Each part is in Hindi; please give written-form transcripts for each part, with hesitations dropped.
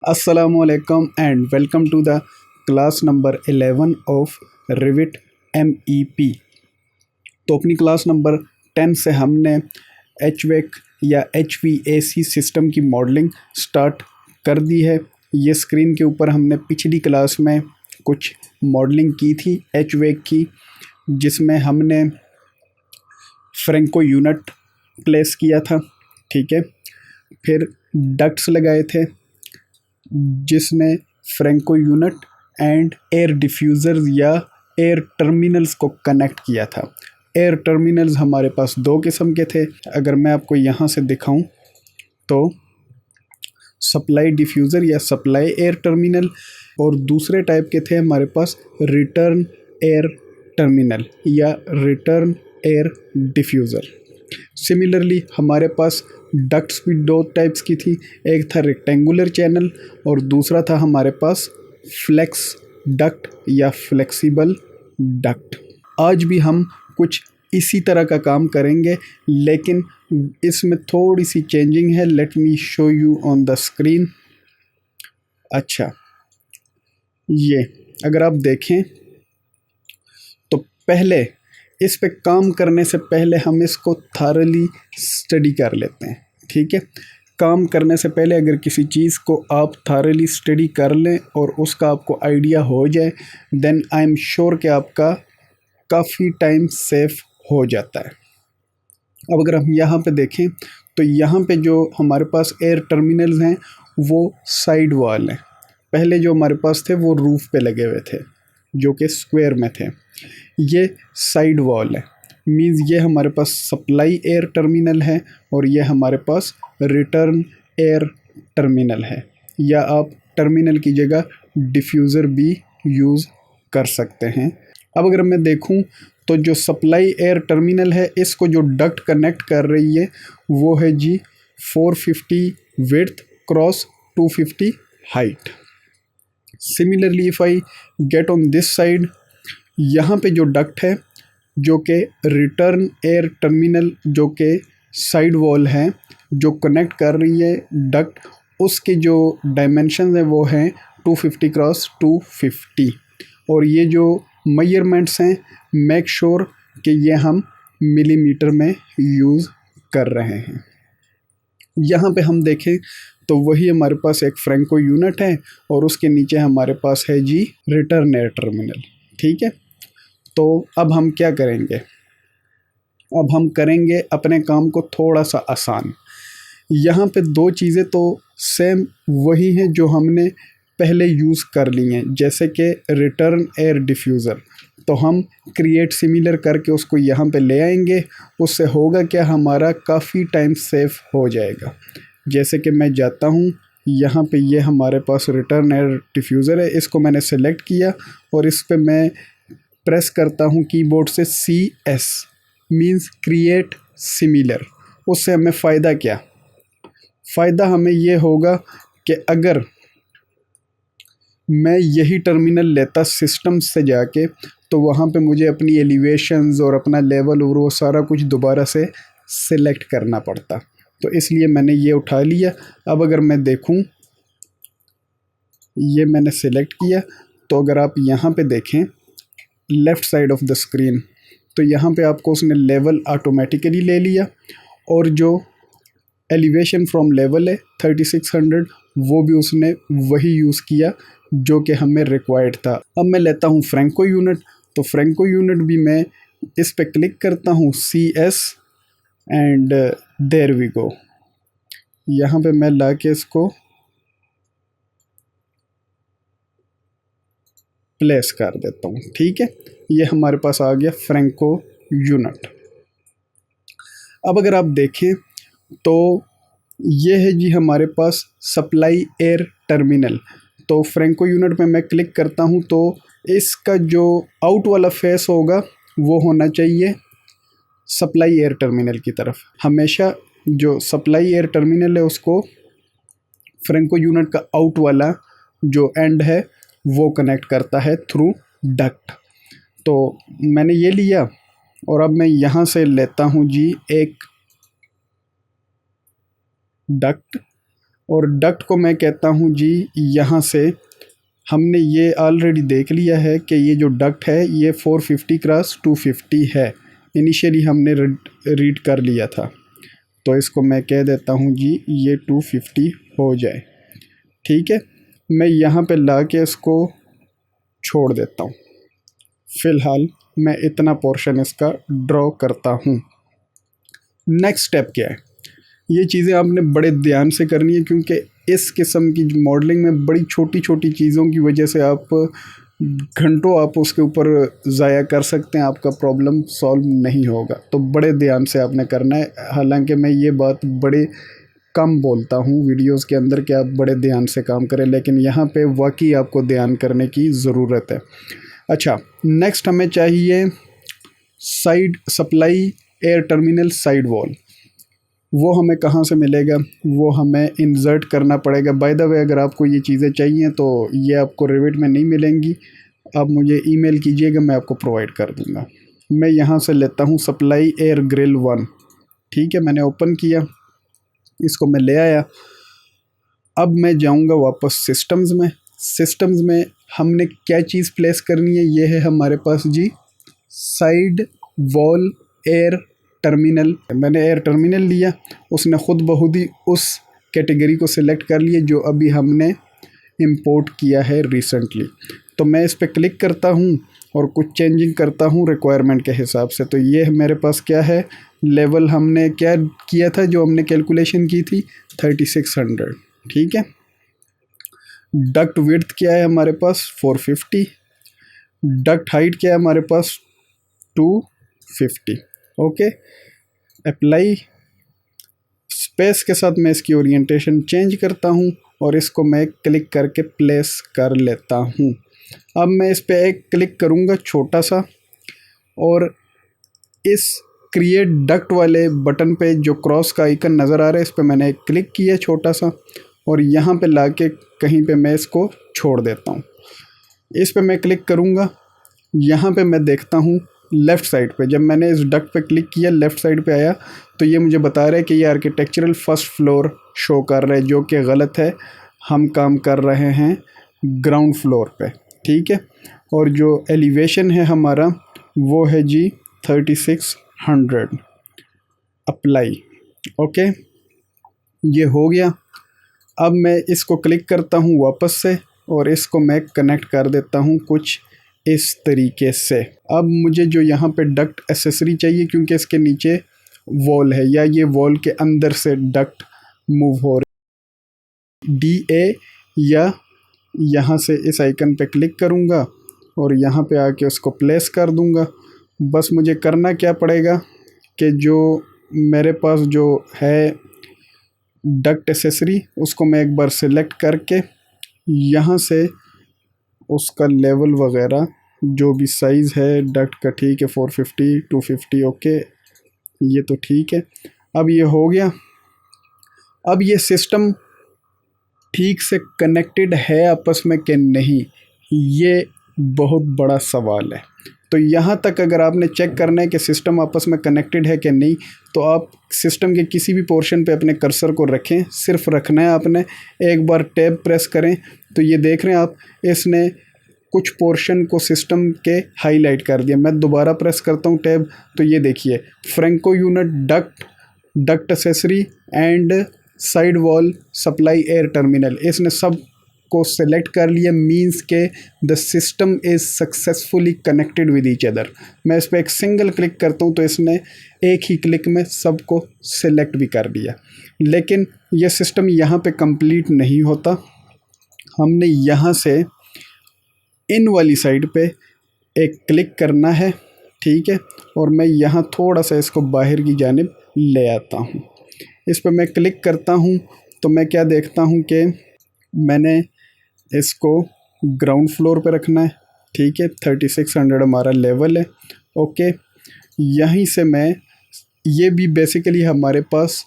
Assalamualaikum and welcome to the class number 11 of Revit MEP। तो अपनी क्लास नंबर 10 से हमने HVAC या HVAC सिस्टम की मॉडलिंग स्टार्ट कर दी है। ये स्क्रीन के ऊपर हमने पिछली क्लास में कुछ मॉडलिंग की थी HVAC की, जिसमें हमने फ्रैंको यूनिट प्लेस किया था, ठीक है। फिर डक्ट्स लगाए थे जिसने Franco unit and air diffusers या एयर टर्मिनल्स को कनेक्ट किया था। एयर टर्मिनल्स हमारे पास दो किस्म के थे। अगर मैं आपको यहाँ से दिखाऊं तो सप्लाई डिफ्यूज़र या सप्लाई एयर टर्मिनल, और दूसरे टाइप के थे हमारे पास रिटर्न एयर टर्मिनल या रिटर्न एयर डिफ्यूज़र। सिमिलरली हमारे पास डक्ट्स भी दो टाइप्स की थी, एक था रेक्टेंगुलर चैनल और दूसरा था हमारे पास फ्लेक्स डक्ट या फ्लेक्सिबल डक्ट। आज भी हम कुछ इसी तरह का काम करेंगे, लेकिन इसमें थोड़ी सी चेंजिंग है। Let me show you on the screen. अच्छा, ये अगर आप देखें तो पहले इस पे काम करने से पहले हम इसको थारली स्टडी कर लेते हैं, ठीक है। काम करने से पहले अगर किसी चीज़ को आप थारली स्टडी कर लें और उसका आपको आइडिया हो जाए, देन आई एम श्योर कि आपका काफ़ी टाइम सेव हो जाता है। अब अगर हम यहाँ पे देखें तो यहाँ पे जो हमारे पास एयर टर्मिनल्स हैं वो साइड वॉल हैं। पहले जो हमारे पास थे वो रूफ पे लगे हुए थे जो कि स्क्वायर में थे। ये साइड वॉल है, मींस ये हमारे पास सप्लाई एयर टर्मिनल है और ये हमारे पास रिटर्न एयर टर्मिनल है, या आप टर्मिनल की जगह डिफ्यूज़र भी यूज़ कर सकते हैं। अब अगर मैं देखूं तो जो सप्लाई एयर टर्मिनल है, इसको जो डक्ट कनेक्ट कर रही है वो है जी 450 width cross 250 height. Similarly if I get on this side, यहाँ पे जो डक्ट है जो कि रिटर्न एयर टर्मिनल जो कि साइड वॉल है जो कनेक्ट कर रही है डक्ट, उसके जो डायमेंशन है वो हैं 250 क्रॉस 250। और ये जो मेजरमेंट्स हैं मेक श्योर कि ये हम मिलीमीटर में यूज़ कर रहे हैं। यहाँ पे हम देखें तो वही हमारे पास एक फ्रैंको यूनिट है और उसके नीचे हमारे पास है जी रिटर्न एयर टर्मिनल, ठीक है। तो अब हम क्या करेंगे, अब हम करेंगे अपने काम को थोड़ा सा आसान। यहाँ पे दो चीज़ें तो सेम वही हैं जो हमने पहले यूज़ कर ली हैं, जैसे कि रिटर्न एयर डिफ्यूज़र। तो हम क्रिएट सिमिलर करके उसको यहाँ पे ले आएंगे। उससे होगा क्या, हमारा काफ़ी टाइम सेव हो जाएगा। जैसे कि मैं जाता हूँ यहाँ पे, ये हमारे पास रिटर्न एयर डिफ्यूज़र है, इसको मैंने सेलेक्ट किया और इस पर मैं प्रेस करता हूँ कीबोर्ड से CS, मींस क्रिएट सिमिलर। उससे हमें फ़ायदा क्या, फ़ायदा हमें ये होगा कि अगर मैं यही टर्मिनल लेता सिस्टम से जाके, तो वहाँ पे मुझे अपनी एलिवेशंस और अपना लेवल और वो सारा कुछ दोबारा से सिलेक्ट करना पड़ता। तो इसलिए मैंने ये उठा लिया। अब अगर मैं देखूँ, ये मैंने सेलेक्ट किया, तो अगर आप यहाँ पे देखें left side of the screen, तो यहाँ पे आपको उसने लेवल ऑटोमेटिकली ले लिया और जो एलिवेशन फ्रॉम लेवल है 3600 वो भी उसने वही यूज़ किया जो कि हमें रिक्वायर्ड था। अब मैं लेता हूँ फ्रैंको यूनिट, तो फ्रैंको यूनिट भी मैं इस पे क्लिक करता हूँ CS and there we go. यहाँ पे मैं ला के इसको प्लेस कर देता हूँ, ठीक है। ये हमारे पास आ गया फ्रैंको यूनिट। अब अगर आप देखें तो ये है जी हमारे पास सप्लाई एयर टर्मिनल। तो फ्रैंको यूनिट में मैं क्लिक करता हूँ तो इसका जो आउट वाला फेस होगा वो होना चाहिए सप्लाई एयर टर्मिनल की तरफ। हमेशा जो सप्लाई एयर टर्मिनल है उसको फ्रैंको यूनिट का आउट वाला जो एंड है वो कनेक्ट करता है थ्रू डक्ट। तो मैंने ये लिया और अब मैं यहाँ से लेता हूँ जी एक डक्ट और डक्ट को मैं कहता हूँ जी, यहाँ से हमने ये ऑलरेडी देख लिया है कि ये जो डक्ट है ये 450x250 है, इनिशियली हमने रीड कर लिया था। तो इसको मैं कह देता हूँ जी ये 250 हो जाए, ठीक है। मैं यहाँ पे ला के इसको छोड़ देता हूँ। फ़िलहाल मैं इतना पोर्शन इसका ड्रॉ करता हूँ। नेक्स्ट स्टेप क्या है, ये चीज़ें आपने बड़े ध्यान से करनी है, क्योंकि इस किस्म की मॉडलिंग में बड़ी छोटी छोटी चीज़ों की वजह से आप घंटों आप उसके ऊपर ज़ाया कर सकते हैं, आपका प्रॉब्लम सॉल्व नहीं होगा। तो बड़े ध्यान से आपने करना है। हालांकि मैं ये बात बड़े कम बोलता हूँ वीडियोस के अंदर कि आप बड़े ध्यान से काम करें, लेकिन यहाँ पे वाकई आपको ध्यान करने की ज़रूरत है। अच्छा, नेक्स्ट हमें चाहिए side supply air terminal side wall. वो हमें कहाँ से मिलेगा, वो हमें इंसर्ट करना पड़ेगा। बाय द वे, अगर आपको ये चीज़ें चाहिए तो ये आपको रिविट में नहीं मिलेंगी, आप मुझे ईमेल कीजिएगा, मैं आपको प्रोवाइड कर दूँगा। मैं यहाँ से लेता हूँ सप्लाई एयर ग्रिल 1, ठीक है। मैंने ओपन किया, इसको मैं ले आया। अब मैं जाऊँगा वापस सिस्टम्स में हमने क्या चीज़ प्लेस करनी है, ये है हमारे पास जी साइड वॉल एयर टर्मिनल। मैंने एयर टर्मिनल लिया, उसने ख़ुद बहुत ही उस कैटेगरी को सिलेक्ट कर लिया जो अभी हमने इंपोर्ट किया है रिसेंटली। तो मैं इस पर क्लिक करता हूँ और कुछ चेंजिंग करता हूँ रिक्वायरमेंट के हिसाब से। तो ये मेरे पास क्या है, लेवल हमने क्या किया था, जो हमने कैलकुलेशन की थी 3600, ठीक है। डक्ट विड्थ क्या है हमारे पास 450, डक्ट हाइट क्या है हमारे पास 250, ओके। अप्लाई स्पेस के साथ मैं इसकी ओरिएंटेशन चेंज करता हूँ और इसको मैं क्लिक करके प्लेस कर लेता हूँ। अब मैं इस पर एक क्लिक करूँगा छोटा सा, और इस क्रिएट डक्ट वाले बटन पे जो क्रॉस का आइकन नज़र आ रहा है, इस पर मैंने एक क्लिक किया छोटा सा, और यहाँ पे लाके कहीं पे मैं इसको छोड़ देता हूँ। इस पे मैं क्लिक करूँगा, यहाँ पे मैं देखता हूँ लेफ़्ट साइड पे, जब मैंने इस डक्ट पे क्लिक किया लेफ़्ट साइड पे आया तो ये मुझे बता रहा है कि ये आर्किटेक्चरल फर्स्ट फ्लोर शो कर रहा है, जो कि गलत है। हम काम कर रहे हैं ग्राउंड फ्लोर पे, ठीक है। और जो एलिवेशन है हमारा वो है जी 3600। अप्लाई, ओके, ये हो गया। अब मैं इसको क्लिक करता हूँ वापस से, और इसको मैं कनेक्ट कर देता हूँ कुछ इस तरीके से। अब मुझे जो यहाँ पे डक्ट एसेसरी चाहिए, क्योंकि इसके नीचे वॉल है, या ये वॉल के अंदर से डक्ट मूव हो रही, DA, या यहाँ से इस आइकन पे क्लिक करूँगा और यहाँ पे आके उसको प्लेस कर दूँगा। बस मुझे करना क्या पड़ेगा कि जो मेरे पास जो है डक्ट एसेसरी, उसको मैं एक बार सेलेक्ट करके यहाँ से उसका लेवल वगैरह जो भी साइज़ है डक्ट का, ठीक है, 450 250, ओके, ये तो ठीक है। अब ये हो गया। अब ये सिस्टम ठीक से कनेक्टेड है आपस में कि नहीं, ये बहुत बड़ा सवाल है। तो यहाँ तक अगर आपने चेक करना है कि सिस्टम आपस में कनेक्टेड है कि नहीं, तो आप सिस्टम के किसी भी पोर्शन पे अपने कर्सर को रखें, सिर्फ रखना है आपने। एक बार टैब प्रेस करें तो ये देख रहे हैं आप, इसने कुछ पोर्शन को सिस्टम के हाईलाइट कर दिया। मैं दोबारा प्रेस करता हूँ टैब, तो ये देखिए Franco unit duct accessory and side wall supply air terminal, इसने सब को सेलेक्ट कर लिया। मींस के the system is successfully connected with each other. मैं इस पर एक सिंगल क्लिक करता हूँ तो इसने एक ही क्लिक में सबको सेलेक्ट भी कर दिया। लेकिन यह सिस्टम यहाँ पे कंप्लीट नहीं होता, हमने यहाँ से इन वाली साइड पे एक क्लिक करना है, ठीक है। और मैं यहाँ थोड़ा सा इसको बाहर की जानिब ले आता हूँ। इस पर मैं क्लिक करता हूँ तो मैं क्या देखता हूँ कि मैंने इसको ग्राउंड फ्लोर पे रखना है, ठीक है। 3600 हमारा लेवल है, ओके। यहीं से मैं, ये भी बेसिकली हमारे पास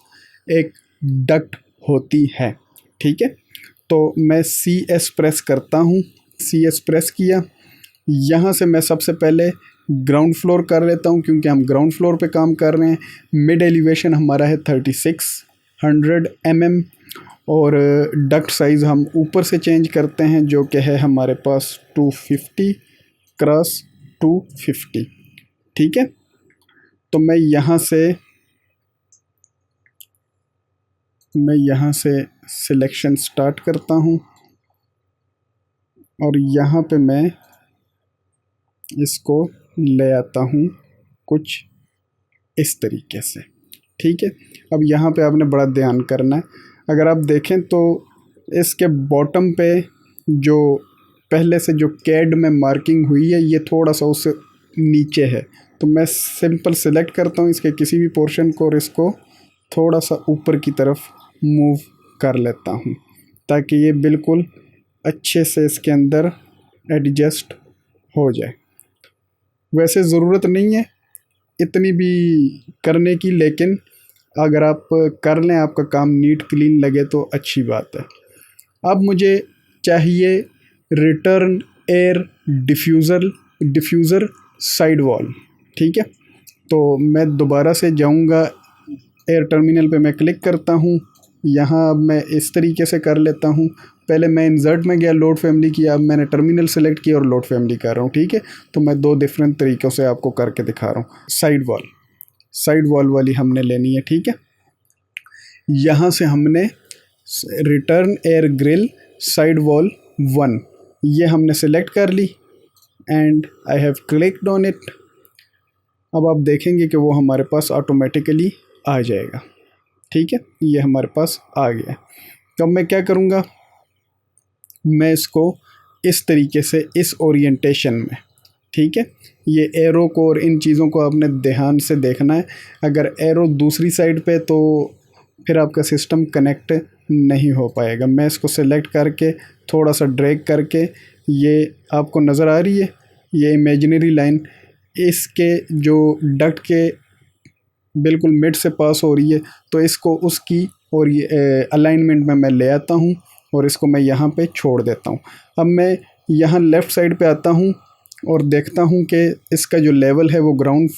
एक डक्ट होती है, ठीक है। तो मैं CS प्रेस करता हूँ, CS प्रेस किया। यहाँ से मैं सबसे पहले ग्राउंड फ्लोर कर लेता हूँ, क्योंकि हम ग्राउंड फ्लोर पे काम कर रहे हैं। मिड एलिवेशन हमारा है 3600 mm, और डक्ट साइज़ हम ऊपर से चेंज करते हैं, जो कि है हमारे पास 250 क्रॉस 250। ठीक है, तो मैं यहाँ से सिलेक्शन स्टार्ट करता हूँ और यहाँ पे मैं इसको ले आता हूँ कुछ इस तरीके से। ठीक है, अब यहाँ पे आपने बड़ा ध्यान करना है। अगर आप देखें तो इसके बॉटम पे जो पहले से जो कैड में मार्किंग हुई है, ये थोड़ा सा उससे नीचे है, तो मैं सिंपल सिलेक्ट करता हूँ इसके किसी भी पोर्शन को और इसको थोड़ा सा ऊपर की तरफ मूव कर लेता हूँ, ताकि ये बिल्कुल अच्छे से इसके अंदर एडजस्ट हो जाए। वैसे ज़रूरत नहीं है इतनी भी करने की, लेकिन अगर आप कर लें, आपका काम नीट क्लीन लगे तो अच्छी बात है। अब मुझे चाहिए return air diffuser side wall. ठीक है, तो मैं दोबारा से जाऊंगा एयर टर्मिनल पे, मैं क्लिक करता हूँ। यहाँ अब मैं इस तरीके से कर लेता हूँ। पहले मैं इंसर्ट में गया, लोड फैमिली किया, अब मैंने टर्मिनल सेलेक्ट किया और लोड फैमिली कर रहा हूँ। ठीक है, तो मैं दो डिफरेंट तरीक़ों से आपको करके दिखा रहा हूँ। साइड वॉल वाली हमने लेनी है। ठीक है, यहाँ से हमने return air grille side wall 1 ये हमने सेलेक्ट कर ली and I have clicked on it. अब आप देखेंगे कि वो हमारे पास ऑटोमेटिकली आ जाएगा। ठीक है, ये हमारे पास आ गया। तो मैं क्या करूँगा, मैं इसको इस तरीके से इस ओरिएंटेशन में, ठीक है, ये एरो को और इन चीज़ों को आपने ध्यान से देखना है। अगर एरो दूसरी साइड पे तो फिर आपका सिस्टम कनेक्ट नहीं हो पाएगा। मैं इसको सेलेक्ट करके थोड़ा सा ड्रैग करके, ये आपको नज़र आ रही है ये इमेजिनरी लाइन, इसके जो डक्ट के बिल्कुल मिड से पास हो रही है, तो इसको उसकी और ये अलाइनमेंट में मैं ले आता हूँ और इसको मैं यहाँ पे छोड़ देता हूँ। अब मैं यहाँ लेफ़्ट साइड पे आता हूँ और देखता हूँ कि इसका जो लेवल है वो ग्राउंड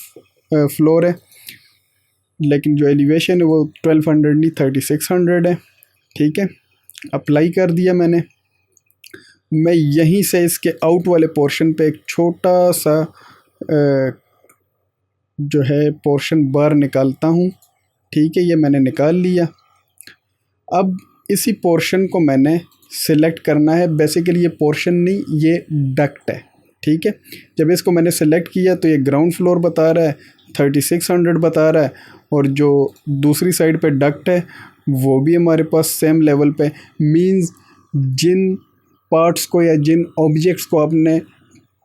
फ्लोर है, लेकिन जो एलिवेशन है वो 1200 नहीं 3600 है। ठीक है, अप्लाई कर दिया मैंने। मैं यहीं से इसके आउट वाले पोर्शन पे एक छोटा सा जो है पोर्शन बार निकालता हूँ। ठीक है, ये मैंने निकाल लिया। अब इसी पोर्शन को मैंने सिलेक्ट करना है। बेसिकली ये पोर्शन नहीं, ये डक्ट है। ठीक है, जब इसको मैंने सेलेक्ट किया तो ये ग्राउंड फ्लोर बता रहा है, 3600 बता रहा है, और जो दूसरी साइड पे डक्ट है वो भी हमारे पास सेम लेवल पे। मींस जिन पार्ट्स को या जिन ऑब्जेक्ट्स को आपने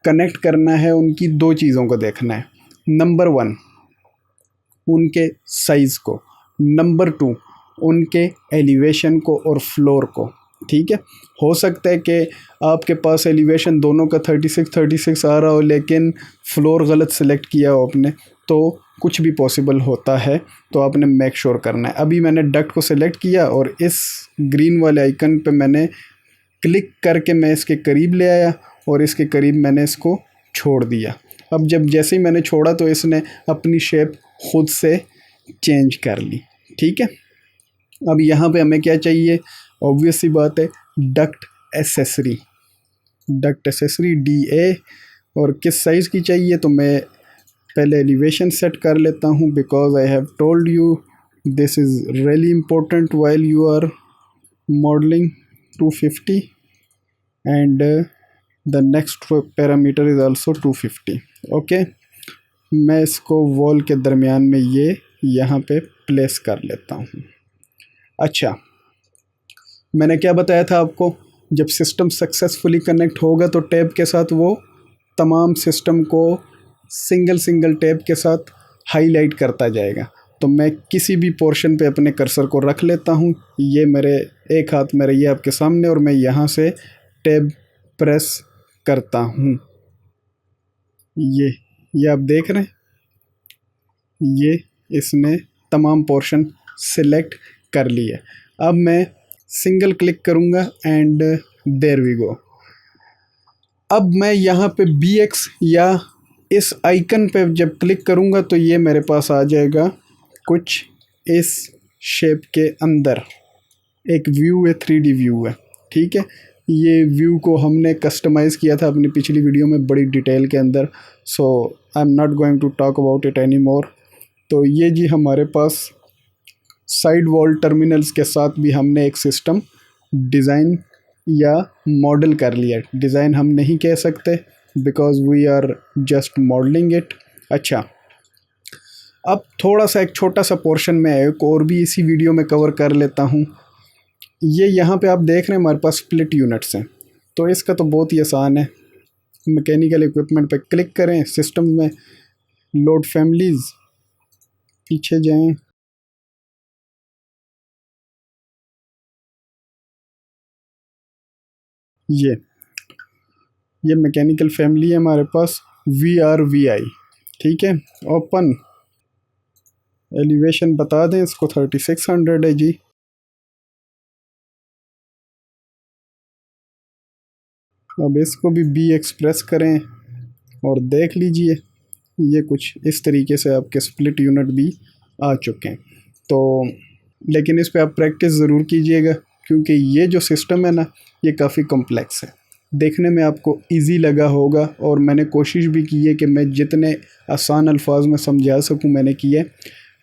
कनेक्ट करना है, उनकी दो चीज़ों को देखना है। नंबर 1 उनके साइज़ को, नंबर 2 उनके एलिवेशन को और फ्लोर को। ठीक है, हो सकता है कि आपके पास एलिवेशन दोनों का 36 आ रहा हो, लेकिन फ्लोर गलत सेलेक्ट किया हो आपने, तो कुछ भी पॉसिबल होता है, तो आपने मेक श्योर करना है। अभी मैंने डक्ट को सेलेक्ट किया और इस ग्रीन वाले आइकन पे मैंने क्लिक करके मैं इसके करीब ले आया और इसके करीब मैंने इसको छोड़ दिया। अब जैसे ही मैंने छोड़ा तो इसने अपनी शेप खुद से चेंज कर ली। ठीक है, अब यहाँ पे हमें क्या चाहिए, ऑब्वियस सी बात है, डक्ट एसेसरी DA, और किस साइज़ की चाहिए, तो मैं पहले एलिवेशन सेट कर लेता हूँ, because I have told you this is really important while you are modelling 250 and the next parameter is also 250। Okay, मैं इसको वॉल के दरमियान में ये यहाँ पे प्लेस कर लेता हूँ। अच्छा, मैंने क्या बताया था आपको, जब सिस्टम सक्सेसफुली कनेक्ट होगा तो टैब के साथ वो तमाम सिस्टम को सिंगल टैब के साथ हाईलाइट करता जाएगा। तो मैं किसी भी पोर्शन पे अपने कर्सर को रख लेता हूँ। ये मेरे एक हाथ में रही है आपके सामने और मैं यहाँ से टैब प्रेस करता हूँ। ये आप देख रहे हैं, ये इसने तमाम पोर्शन सिलेक्ट कर लिए। अब मैं सिंगल क्लिक करूँगा एंड देयर वी गो। अब मैं यहाँ पे BX या इस आइकन पे जब क्लिक करूँगा तो ये मेरे पास आ जाएगा कुछ इस शेप के अंदर। एक व्यू है, 3D व्यू है, ठीक है। ये व्यू को हमने कस्टमाइज़ किया था अपनी पिछली वीडियो में बड़ी डिटेल के अंदर, so I am not going to talk about it any more. तो ये जी हमारे पास साइड वॉल टर्मिनल्स के साथ भी हमने एक सिस्टम डिज़ाइन या मॉडल कर लिया। डिज़ाइन हम नहीं कह सकते because we are just modelling it. अच्छा, अब थोड़ा सा एक छोटा सा पोर्शन में एक और भी इसी वीडियो में कवर कर लेता हूँ। ये यहाँ पे आप देख रहे हैं हमारे पास स्प्लिट यूनिट्स हैं, तो इसका तो बहुत ही आसान है। मैकेनिकल इक्विपमेंट पे क्लिक करें, सिस्टम में लोड फैमिलीज़, पीछे जाएं, ये मैकेनिकल फैमिली है हमारे पास, VRVI, ठीक है। ओपन, एलिवेशन बता दें इसको 3600 है जी। अब इसको भी बी एक्सप्रेस करें और देख लीजिए ये कुछ इस तरीके से आपके स्प्लिट यूनिट भी आ चुके हैं। तो लेकिन इस पे आप प्रैक्टिस ज़रूर कीजिएगा क्योंकि ये जो सिस्टम है ना, ये काफ़ी कॉम्प्लेक्स है। देखने में आपको इजी लगा होगा और मैंने कोशिश भी की है कि मैं जितने आसान अल्फाज में समझा सकूं मैंने किए,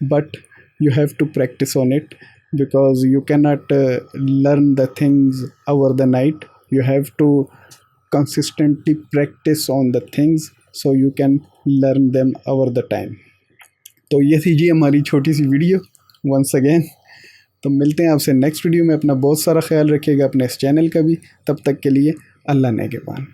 but you have to practice on it because you can not learn the things over the night. You have to consistently practice on the things so you can learn them over the time। तो ये थी जी हमारी छोटी सी वीडियो वंस अगेन। तो मिलते हैं आपसे नेक्स्ट वीडियो में। अपना बहुत सारा ख्याल रखिएगा, अपने इस चैनल का भी। तब तक के लिए अल्लाह नेगेबान।